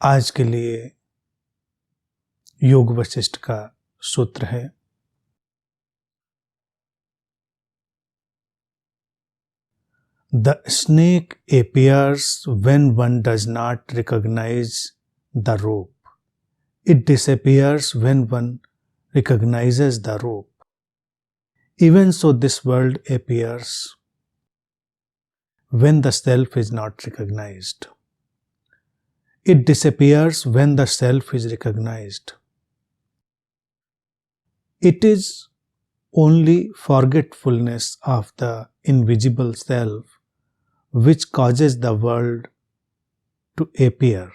आज के लिए योग वशिष्ठ का सूत्र है, the snake appears when one does not recognize the rope. It disappears when one recognizes the rope. Even so, this world appears when the self is not recognized. It disappears when the self is recognized. It is only forgetfulness of the invisible self which causes the world to appear,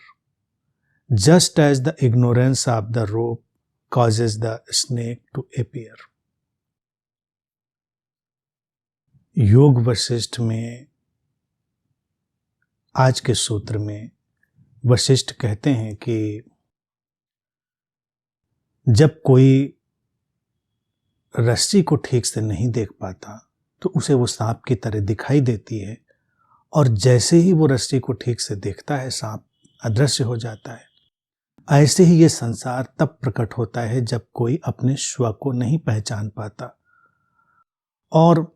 just as the ignorance of the rope causes the snake to appear. योग वशिष्ठ में आज के सूत्र में वशिष्ठ कहते हैं कि जब कोई रस्सी को ठीक से नहीं देख पाता तो उसे वो सांप की तरह दिखाई देती है, और जैसे ही वो रस्सी को ठीक से देखता है सांप अदृश्य हो जाता है। ऐसे ही ये संसार तब प्रकट होता है जब कोई अपने स्व को नहीं पहचान पाता, और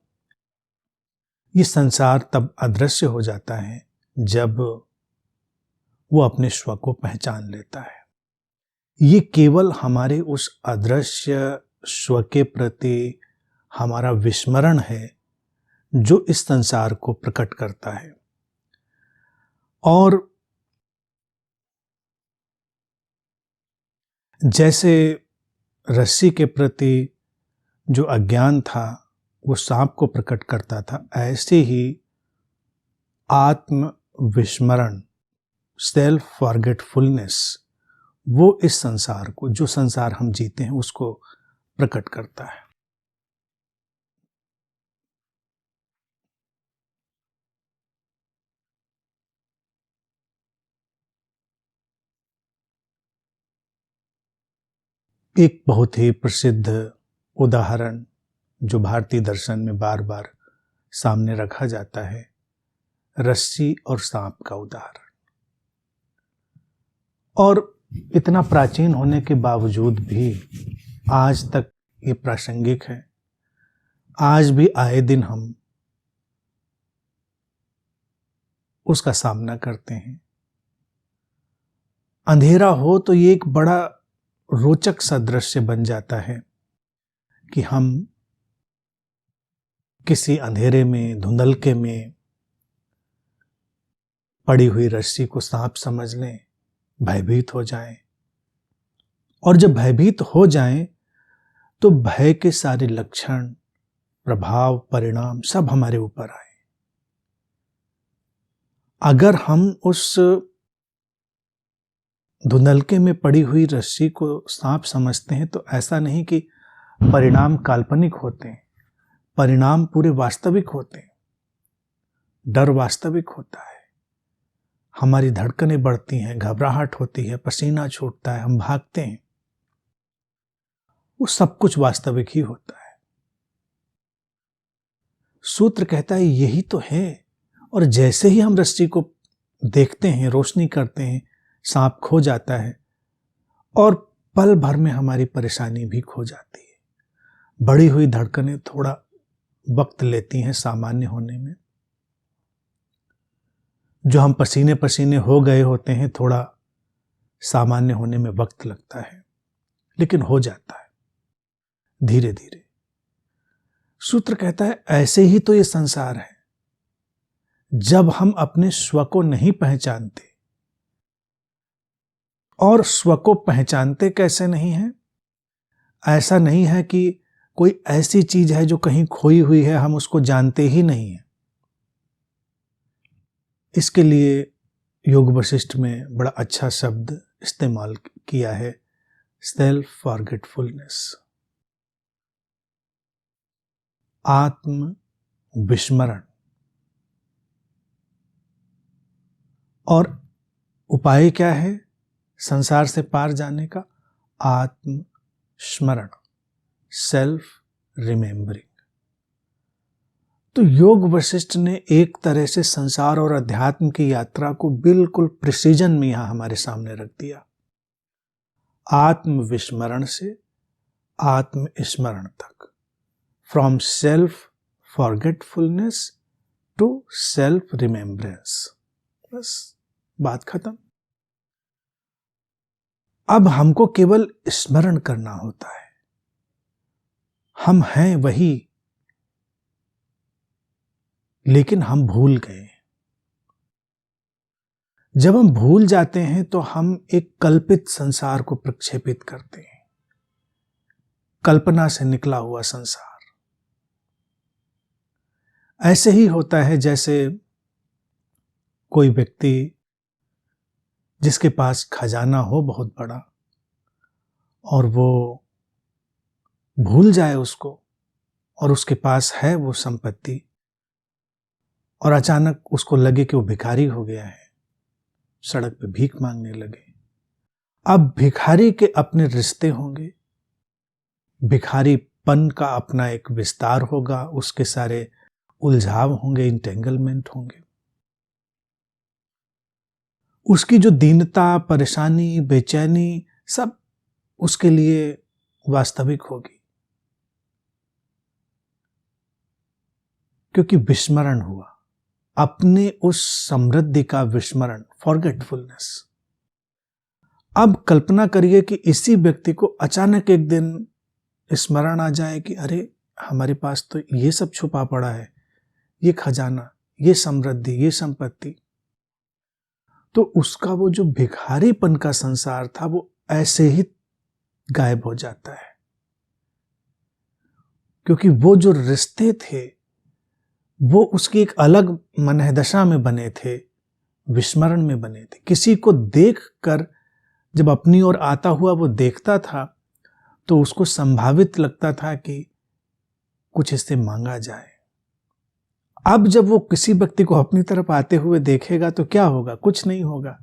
ये संसार तब अदृश्य हो जाता है जब वो अपने स्व को पहचान लेता है। ये केवल हमारे उस अदृश्य स्व के प्रति हमारा विस्मरण है जो इस संसार को प्रकट करता है। और जैसे रस्सी के प्रति जो अज्ञान था वो सांप को प्रकट करता था, ऐसे ही आत्म विस्मरण, सेल्फ फॉरगेटफुलनेस, वो इस संसार को, जो संसार हम जीते हैं, उसको प्रकट करता है। एक बहुत ही प्रसिद्ध उदाहरण जो भारतीय दर्शन में बार बार सामने रखा जाता है, रस्सी और सांप का उदाहरण। और इतना प्राचीन होने के बावजूद भी आज तक ये प्रासंगिक है। आज भी आए दिन हम उसका सामना करते हैं। अंधेरा हो तो ये एक बड़ा रोचक सा दृश्य बन जाता है कि हम किसी अंधेरे में, धुंधलके में पड़ी हुई रस्सी को सांप समझ लें, भयभीत हो जाएं, और जब भयभीत हो जाएं तो भय के सारे लक्षण, प्रभाव, परिणाम सब हमारे ऊपर आए। अगर हम उस धुंधलके में पड़ी हुई रस्सी को सांप समझते हैं तो ऐसा नहीं कि परिणाम काल्पनिक होते हैं, परिणाम पूरे वास्तविक होते हैं। डर वास्तविक होता है, हमारी धड़कनें बढ़ती हैं, घबराहट होती है, पसीना छूटता है, हम भागते हैं, वो सब कुछ वास्तविक ही होता है। सूत्र कहता है यही तो है। और जैसे ही हम रस्सी को देखते हैं, रोशनी करते हैं, सांप खो जाता है और पल भर में हमारी परेशानी भी खो जाती है। बढ़ी हुई धड़कनें थोड़ा वक्त लेती हैं सामान्य होने में। जो हम पसीने पसीने हो गए होते हैं, थोड़ा सामान्य होने में वक्त लगता है, लेकिन हो जाता है धीरे धीरे। सूत्र कहता है ऐसे ही तो ये संसार है। जब हम अपने स्व को नहीं पहचानते, और स्व को पहचानते कैसे नहीं है? ऐसा नहीं है कि कोई ऐसी चीज है जो कहीं खोई हुई है, हम उसको जानते ही नहीं है। इसके लिए योग वशिष्ठ में बड़ा अच्छा शब्द इस्तेमाल किया है, सेल्फ फॉरगेटफुलनेस, आत्म विस्मरण। और उपाय क्या है संसार से पार जाने का? आत्म स्मरण, सेल्फ रिमेंबरिंग। तो योग वशिष्ठ ने एक तरह से संसार और अध्यात्म की यात्रा को बिल्कुल प्रिसीजन में यहां हमारे सामने रख दिया। आत्म विस्मरण से आत्म स्मरण तक, from self forgetfulness to self remembrance. बस बात खत्म। अब हमको केवल स्मरण करना होता है, हम हैं वही, लेकिन हम भूल गए। जब हम भूल जाते हैं तो हम एक कल्पित संसार को प्रक्षेपित करते हैं, कल्पना से निकला हुआ संसार। ऐसे ही होता है जैसे कोई व्यक्ति जिसके पास खजाना हो बहुत बड़ा और वो भूल जाए उसको, और उसके पास है वो संपत्ति, और अचानक उसको लगे कि वो भिखारी हो गया है, सड़क पे भीख मांगने लगे। अब भिखारी के अपने रिश्ते होंगे, भिखारीपन का अपना एक विस्तार होगा, उसके सारे उलझाव होंगे, इंटेंगलमेंट होंगे। उसकी जो दीनता, परेशानी, बेचैनी, सब उसके लिए वास्तविक होगी, क्योंकि विस्मरण हुआ, अपने उस समृद्धि का विस्मरण, फॉरगेटफुलनेस। अब कल्पना करिए कि इसी व्यक्ति को अचानक एक दिन स्मरण आ जाए कि अरे हमारे पास तो ये सब छुपा पड़ा है, ये खजाना, ये समृद्धि, ये संपत्ति। तो उसका वो जो भिखारीपन का संसार था वो ऐसे ही गायब हो जाता है, क्योंकि वो जो रिश्ते थे वो उसकी एक अलग मनहदशा में बने थे, विस्मरण में बने थे। किसी को देखकर जब अपनी ओर आता हुआ वो देखता था तो उसको संभावित लगता था कि कुछ इससे मांगा जाए। अब जब वो किसी व्यक्ति को अपनी तरफ आते हुए देखेगा तो क्या होगा? कुछ नहीं होगा,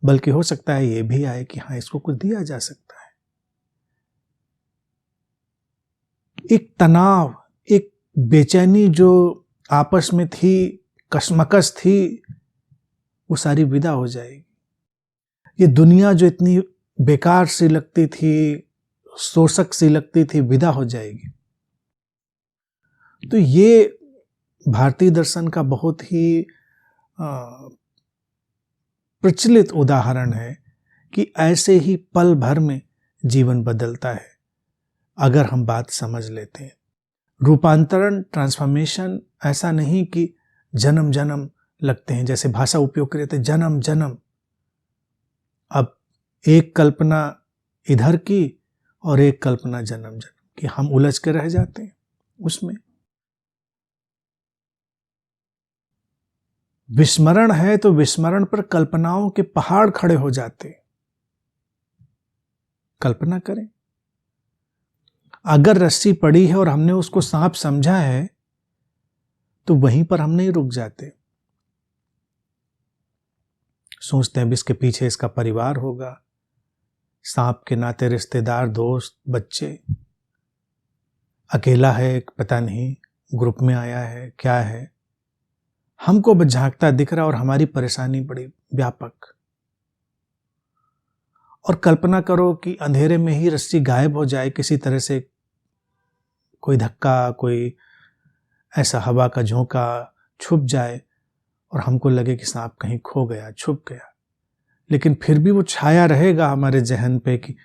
बल्कि हो सकता है ये भी आए कि हाँ, इसको कुछ दिया जा सकता है। एक तनाव, एक बेचैनी जो आपस में थी, कशमकश थी, वो सारी विदा हो जाएगी। ये दुनिया जो इतनी बेकार सी लगती थी, शोषक सी लगती थी, विदा हो जाएगी। तो ये भारतीय दर्शन का बहुत ही प्रचलित उदाहरण है कि ऐसे ही पल भर में जीवन बदलता है अगर हम बात समझ लेते हैं। रूपांतरण, ट्रांसफॉर्मेशन ऐसा नहीं कि जन्म जन्म लगते हैं, जैसे भाषा उपयोग करते जन्म जन्म। अब एक कल्पना इधर की और एक कल्पना जन्म जन्म की, हम उलझ के रह जाते हैं उसमें। विस्मरण है तो विस्मरण पर कल्पनाओं के पहाड़ खड़े हो जाते। कल्पना करें, अगर रस्सी पड़ी है और हमने उसको सांप समझा है तो वहीं पर हम नहीं रुक जाते। सोचते हैं अब इसके पीछे इसका परिवार होगा, सांप के नाते रिश्तेदार, दोस्त, बच्चे। अकेला है, पता नहीं ग्रुप में आया है, क्या है, हमको बस झांकता दिख रहा और हमारी परेशानी बड़ी व्यापक। और कल्पना करो कि अंधेरे में ही रस्सी गायब हो जाए, किसी तरह से कोई धक्का, कोई ऐसा हवा का झोंका छुप जाए और हमको लगे कि सांप कहीं खो गया, छुप गया। लेकिन फिर भी वो छाया रहेगा हमारे जहन पे कि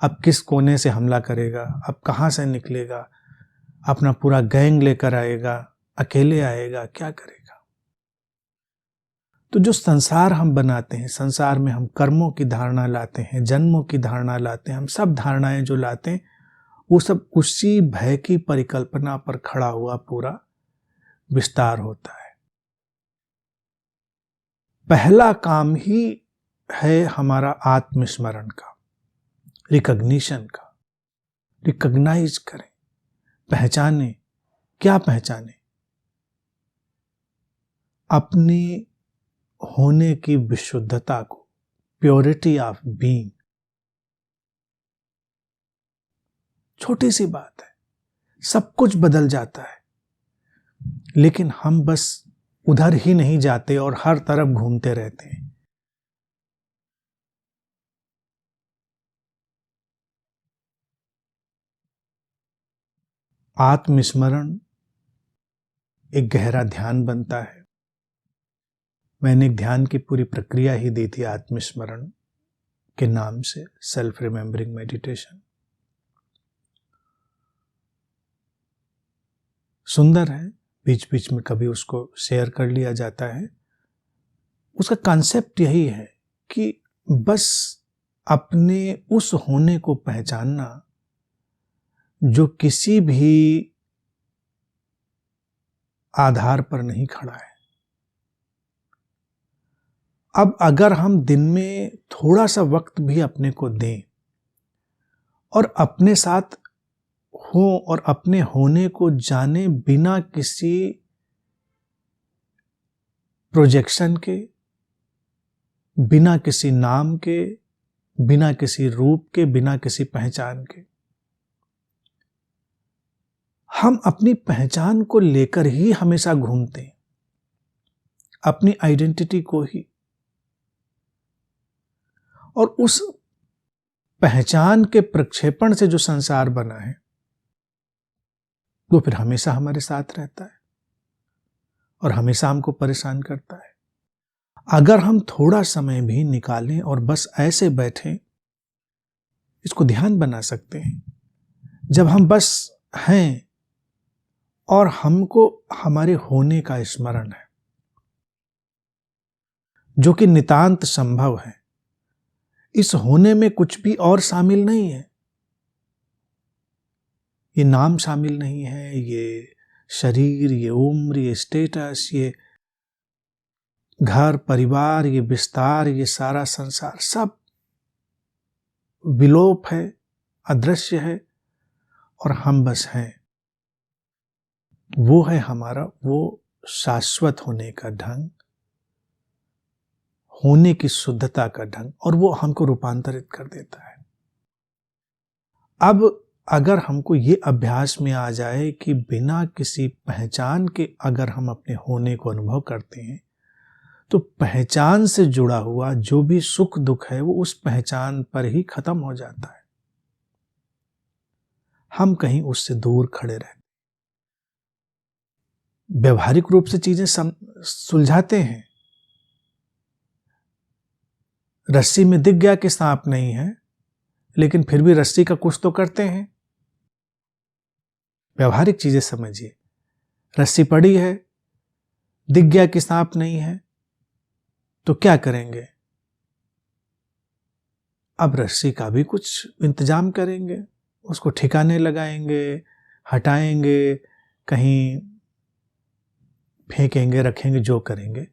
अब किस कोने से हमला करेगा, अब कहाँ से निकलेगा, अपना पूरा गैंग लेकर आएगा, अकेले आएगा, क्या करेगा। तो जो संसार हम बनाते हैं, संसार में हम कर्मों की धारणा लाते हैं, जन्मों की धारणा लाते हैं, हम सब धारणाएं जो लाते हैं वो सब उसी भय की परिकल्पना पर खड़ा हुआ पूरा विस्तार होता है। पहला काम ही है हमारा आत्मस्मरण का, रिकॉग्निशन का। रिकॉग्नाइज करें, पहचाने। क्या पहचाने? अपनी होने की विशुद्धता को, प्योरिटी ऑफ बीइंग। छोटी सी बात है, सब कुछ बदल जाता है। लेकिन हम बस उधर ही नहीं जाते और हर तरफ घूमते रहते हैं। आत्मस्मरण एक गहरा ध्यान बनता है। मैंने एक ध्यान की पूरी प्रक्रिया ही दी थी आत्मस्मरण के नाम से, सेल्फ रिमेंबरिंग मेडिटेशन। सुंदर है, बीच बीच में कभी उसको शेयर कर लिया जाता है। उसका कॉन्सेप्ट यही है कि बस अपने उस होने को पहचानना जो किसी भी आधार पर नहीं खड़ा है। अब अगर हम दिन में थोड़ा सा वक्त भी अपने को दें और अपने साथ हो और अपने होने को जाने बिना किसी प्रोजेक्शन के, बिना किसी नाम के, बिना किसी रूप के, बिना किसी पहचान के, हम अपनी पहचान को लेकर ही हमेशा घूमते हैं, अपनी आइडेंटिटी को ही। और उस पहचान के प्रक्षेपण से जो संसार बना है वो फिर हमेशा हमारे साथ रहता है और हमेशा हमको परेशान करता है। अगर हम थोड़ा समय भी निकालें और बस ऐसे बैठें, इसको ध्यान बना सकते हैं। जब हम बस हैं और हमको हमारे होने का स्मरण है, जो कि नितांत संभव है। इस होने में कुछ भी और शामिल नहीं है। ये नाम शामिल नहीं है, ये शरीर, ये उम्र, ये स्टेटस, ये घर परिवार, ये विस्तार, ये सारा संसार सब विलोप है, अदृश्य है और हम बस हैं। वो है हमारा वो शाश्वत होने का ढंग, होने की शुद्धता का ढंग, और वो हमको रूपांतरित कर देता है। अब अगर हमको ये अभ्यास में आ जाए कि बिना किसी पहचान के अगर हम अपने होने को अनुभव करते हैं, तो पहचान से जुड़ा हुआ जो भी सुख दुख है वो उस पहचान पर ही खत्म हो जाता है। हम कहीं उससे दूर खड़े रहते, व्यवहारिक रूप से चीजें सुलझाते हैं। रस्सी में दिख गया कि सांप नहीं है, लेकिन फिर भी रस्सी का कुछ तो करते हैं। व्यवहारिक चीजें समझिए। रस्सी पड़ी है, दिख गया कि सांप नहीं है, तो क्या करेंगे? अब रस्सी का भी कुछ इंतजाम करेंगे, उसको ठिकाने लगाएंगे, हटाएंगे, कहीं फेंकेंगे, रखेंगे, जो करेंगे।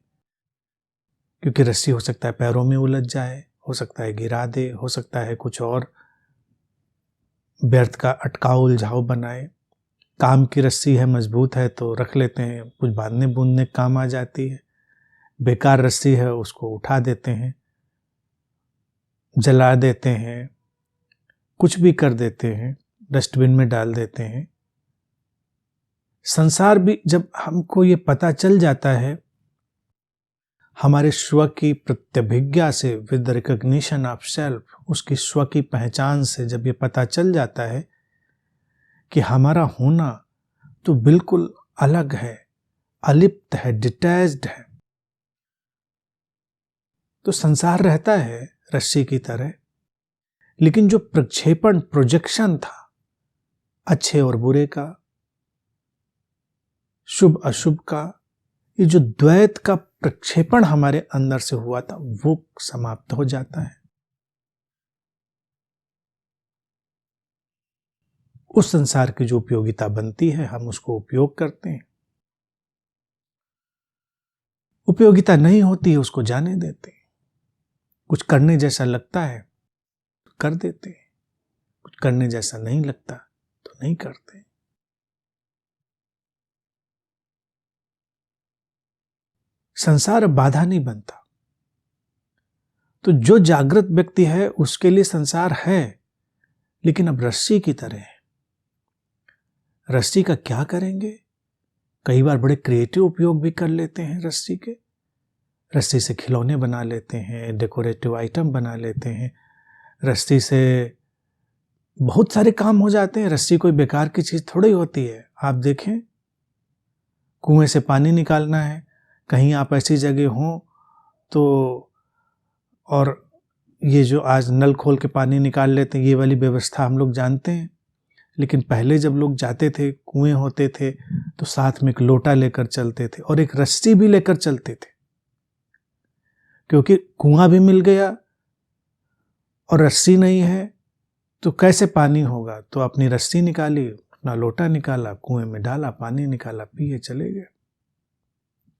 क्योंकि रस्सी हो सकता है पैरों में उलझ जाए, हो सकता है गिरा दे, हो सकता है कुछ और व्यर्थ का अटकाव उलझाव बनाए। काम की रस्सी है, मजबूत है तो रख लेते हैं, कुछ बांधने बूंदने काम आ जाती है। बेकार रस्सी है उसको उठा देते हैं, जला देते हैं, कुछ भी कर देते हैं, डस्टबिन में डाल देते हैं। संसार भी जब हमको ये पता चल जाता है, हमारे स्व की प्रत्यभिज्ञा से, विद रिकॉग्निशन ऑफ सेल्फ, उसकी स्व की पहचान से जब ये पता चल जाता है कि हमारा होना तो बिल्कुल अलग है, अलिप्त है, डिटैच्ड है, तो संसार रहता है रस्सी की तरह। लेकिन जो प्रक्षेपण, प्रोजेक्शन था अच्छे और बुरे का, शुभ अशुभ का, ये जो द्वैत का प्रक्षेपण हमारे अंदर से हुआ था वो समाप्त हो जाता है। उस संसार की जो उपयोगिता बनती है हम उसको उपयोग करते हैं, उपयोगिता नहीं होती है उसको जाने देते हैं। कुछ करने जैसा लगता है तो कर देते हैं, कुछ करने जैसा नहीं लगता तो नहीं करते। संसार बाधा नहीं बनता। तो जो जागृत व्यक्ति है उसके लिए संसार है, लेकिन अब रस्सी की तरह है। रस्सी का क्या करेंगे? कई बार बड़े क्रिएटिव उपयोग भी कर लेते हैं रस्सी के। रस्सी से खिलौने बना लेते हैं, डेकोरेटिव आइटम बना लेते हैं, रस्सी से बहुत सारे काम हो जाते हैं। रस्सी कोई बेकार की चीज़ थोड़ी होती है। आप देखें, कुएं से पानी निकालना है, कहीं आप ऐसी जगह हों तो, और ये जो आज नल खोल के पानी निकाल लेते हैं, ये वाली व्यवस्था हम लोग जानते हैं। लेकिन पहले जब लोग जाते थे, कुएं होते थे, तो साथ में एक लोटा लेकर चलते थे और एक रस्सी भी लेकर चलते थे, क्योंकि कुआं भी मिल गया और रस्सी नहीं है तो कैसे पानी होगा। तो अपनी रस्सी निकाली, अपना लोटा निकाला, कुएं में डाला, पानी निकाला, पिए, चले गए।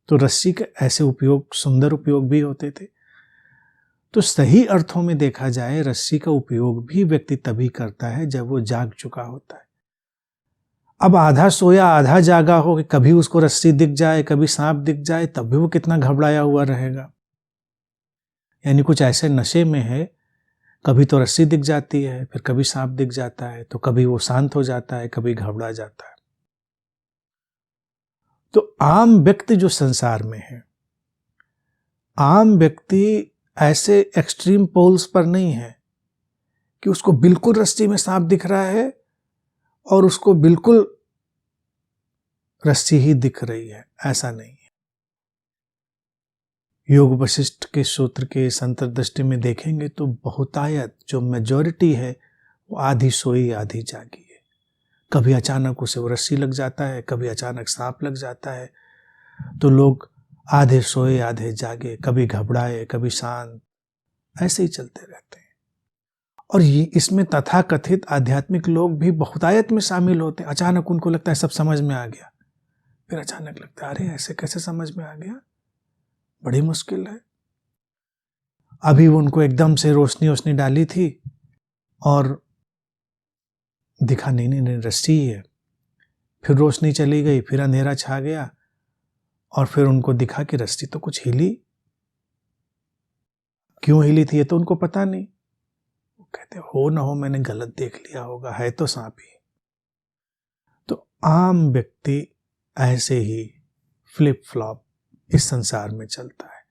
तो रस्सी के ऐसे उपयोग, सुंदर उपयोग भी होते थे। तो सही अर्थों में देखा जाए, रस्सी का उपयोग भी व्यक्ति तभी करता है जब वो जाग चुका होता है। अब आधा सोया आधा जागा हो कि कभी उसको रस्सी दिख जाए, कभी सांप दिख जाए, तब भी वो कितना घबराया हुआ रहेगा। यानी कुछ ऐसे नशे में है, कभी तो रस्सी दिख जाती है, फिर कभी सांप दिख जाता है, तो कभी वो शांत हो जाता है, कभी घबरा जाता है। तो आम व्यक्ति जो संसार में है, आम व्यक्ति ऐसे एक्सट्रीम पोल्स पर नहीं है कि उसको बिल्कुल रस्सी में सांप दिख रहा है और उसको बिल्कुल रस्सी ही दिख रही है, ऐसा नहीं है। योग वशिष्ठ के सूत्र के इस अंतर्दृष्टि में देखेंगे तो बहुतायत, जो मेजॉरिटी है, वो आधी सोई आधी जागी है। कभी अचानक उसे वो रस्सी लग जाता है, कभी अचानक सांप लग जाता है, तो लोग आधे सोए आधे जागे, कभी घबराए कभी शांत, ऐसे ही चलते रहते हैं। और ये इसमें तथाकथित आध्यात्मिक लोग भी बहुतायत में शामिल होते हैं। अचानक उनको लगता है सब समझ में आ गया, फिर अचानक लगता है अरे ऐसे कैसे समझ में आ गया, बड़ी मुश्किल है। अभी उनको एकदम से रोशनी डाली थी और दिखा नहीं रस्सी ही है, फिर रोशनी चली गई, फिर अंधेरा छा गया और फिर उनको दिखा कि रस्सी तो कुछ हिली। क्यों हिली थी ये तो उनको पता नहीं। वो कहते हो ना हो मैंने गलत देख लिया होगा, है तो सांप ही। तो आम व्यक्ति ऐसे ही फ्लिप फ्लॉप इस संसार में चलता है।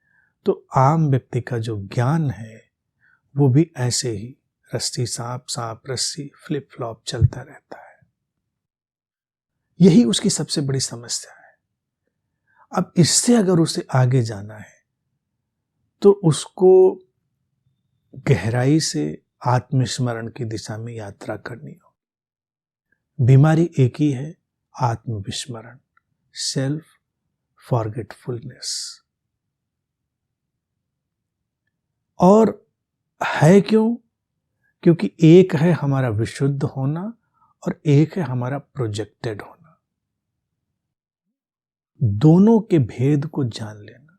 तो आम व्यक्ति का जो ज्ञान है वो भी ऐसे ही रस्सी सांप, सांप रस्सी, फ्लिप फ्लॉप चलता रहता है। यही उसकी सबसे बड़ी समस्या है। अब इससे अगर उसे आगे जाना है तो उसको गहराई से आत्मस्मरण की दिशा में यात्रा करनी हो। बीमारी एक ही है, आत्मविस्मरण, सेल्फ फॉरगेटफुलनेस। और है क्यों? क्योंकि एक है हमारा विशुद्ध होना और एक है हमारा प्रोजेक्टेड होना। दोनों के भेद को जान लेना,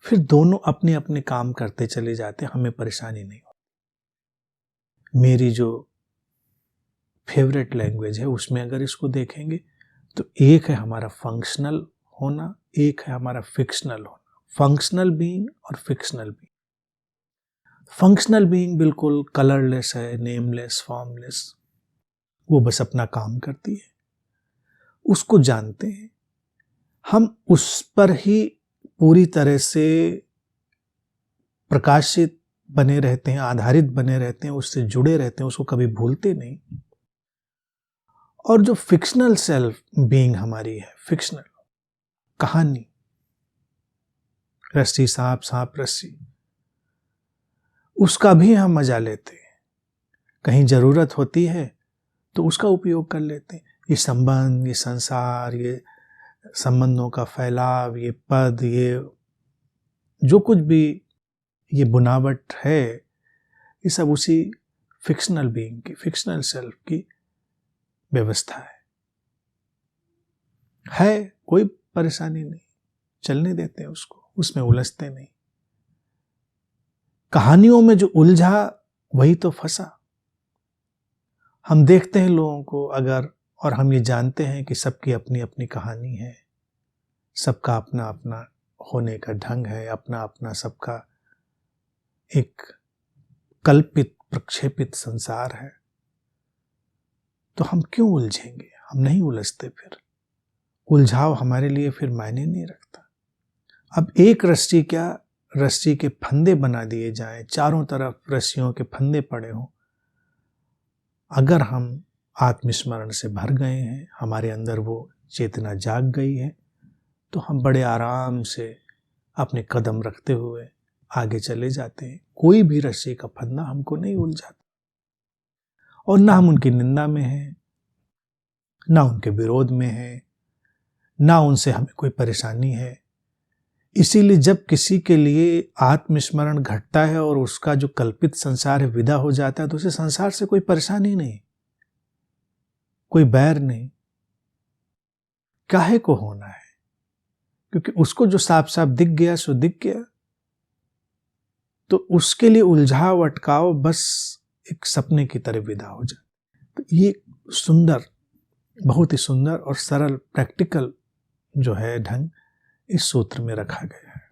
फिर दोनों अपने अपने काम करते चले जाते, हमें परेशानी नहीं होती। मेरी जो फेवरेट लैंग्वेज है उसमें अगर इसको देखेंगे तो एक है हमारा फंक्शनल होना, एक है हमारा फिक्शनल होना। फंक्शनल बीइंग और फिक्शनल बीइंग। फंक्शनल बीइंग बिल्कुल कलरलेस है, नेमलेस, फॉर्मलेस, वो बस अपना काम करती है, उसको जानते हैं हम, उस पर ही पूरी तरह से प्रकाशित बने रहते हैं, आधारित बने रहते हैं, उससे जुड़े रहते हैं, उसको कभी भूलते नहीं। और जो फिक्शनल सेल्फ बीइंग हमारी है, फिक्शनल कहानी, रस्सी सांप, सांप रस्सी, उसका भी हम मजा लेते हैं। कहीं जरूरत होती है तो उसका उपयोग कर लेते हैं। ये संबंध, ये संसार, ये संबंधों का फैलाव, ये पद, ये जो कुछ भी ये बुनावट है, ये सब उसी फिक्शनल बीइंग की, फिक्शनल सेल्फ की व्यवस्था है। कोई परेशानी नहीं, चलने देते हैं उसको, उसमें उलझते नहीं। कहानियों में जो उलझा वही तो फंसा। हम देखते हैं लोगों को अगर, और हम ये जानते हैं कि सबकी अपनी अपनी कहानी है, सबका अपना अपना होने का ढंग है, अपना अपना सबका एक कल्पित प्रक्षेपित संसार है, तो हम क्यों उलझेंगे? हम नहीं उलझते। फिर उलझाव हमारे लिए फिर मायने नहीं रखता। अब एक रस्सी क्या, रस्सी के फंदे बना दिए जाएं, चारों तरफ रस्सियों के फंदे पड़े हों। अगर हम आत्मस्मरण से भर गए हैं, हमारे अंदर वो चेतना जाग गई है, तो हम बड़े आराम से अपने कदम रखते हुए आगे चले जाते हैं। कोई भी रस्सी का फंदा हमको नहीं उलझाता, और ना हम उनकी निंदा में हैं, ना उनके विरोध में हैं, ना उनसे हमें कोई परेशानी है। इसीलिए जब किसी के लिए आत्मस्मरण घटता है और उसका जो कल्पित संसार है विदा हो जाता है, तो उसे संसार से कोई परेशानी नहीं, कोई बैर नहीं। काहे को होना है? क्योंकि उसको जो साफ साफ दिख गया सो दिख गया, तो उसके लिए उलझाव अटकाव बस एक सपने की तरह विदा हो जाए। तो ये सुंदर, बहुत ही सुंदर और सरल प्रैक्टिकल जो है ढंग इस सूत्र में रखा गया है।